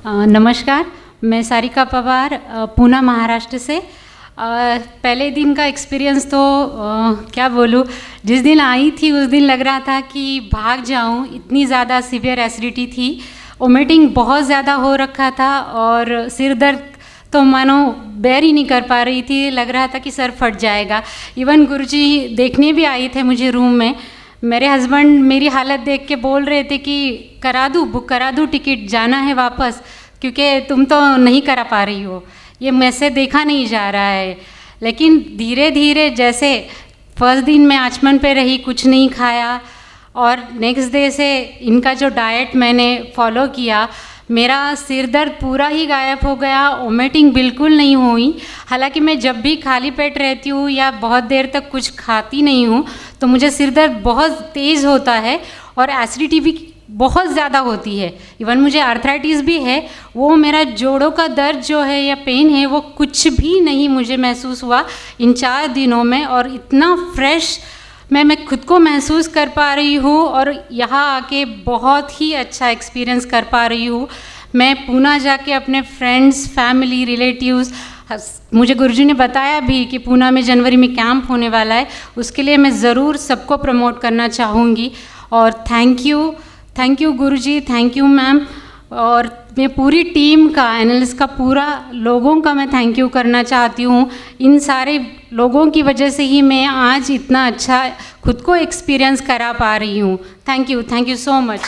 नमस्कार, मैं सारिका पवार पूना महाराष्ट्र से। पहले दिन का एक्सपीरियंस तो क्या बोलूँ, जिस दिन आई थी उस दिन लग रहा था कि भाग जाऊँ, इतनी ज़्यादा सीवियर एसिडिटी थी। वोमिटिंग बहुत ज़्यादा हो रखा था और सिर दर्द तो मानो बेर ही नहीं कर पा रही थी, लग रहा था कि सर फट जाएगा। इवन गुरुजी देखने भी आए थे मुझे रूम में। मेरे हस्बैंड मेरी हालत देख के बोल रहे थे कि बुक करा दूँ टिकट, जाना है वापस, क्योंकि तुम तो नहीं करा पा रही हो, ये मुझसे देखा नहीं जा रहा है। लेकिन धीरे धीरे जैसे फर्स्ट दिन मैं आचमन पे रही, कुछ नहीं खाया, और नेक्स्ट डे से इनका जो डाइट मैंने फॉलो किया, मेरा सिर दर्द पूरा ही गायब हो गया, वोमिटिंग बिल्कुल नहीं हुई। हालांकि मैं जब भी खाली पेट रहती हूँ या बहुत देर तक कुछ खाती नहीं हूँ तो मुझे सिर दर्द बहुत तेज़ होता है और एसिडिटी भी बहुत ज़्यादा होती है। इवन मुझे आर्थराइटिस भी है। वो मेरा जोड़ों का दर्द जो है या पेन है वो कुछ भी नहीं मुझे महसूस हुआ इन 4 दिनों में, और इतना फ्रेश मैं खुद को महसूस कर पा रही हूँ और यहाँ आके बहुत ही अच्छा एक्सपीरियंस कर पा रही हूँ। मैं पूना जाके अपने फ्रेंड्स, फैमिली, रिलेटिव्स, मुझे गुरुजी ने बताया भी कि पूना में जनवरी में कैंप होने वाला है, उसके लिए मैं ज़रूर सबको प्रमोट करना चाहूँगी। और thank you Guruji, thank you ma'am, और मैं पूरी टीम का, एनालिस्ट का, पूरा लोगों का मैं थैंक यू करना चाहती हूँ। इन सारे लोगों की वजह से ही मैं आज इतना अच्छा खुद को एक्सपीरियंस करा पा रही हूँ। Thank you so much.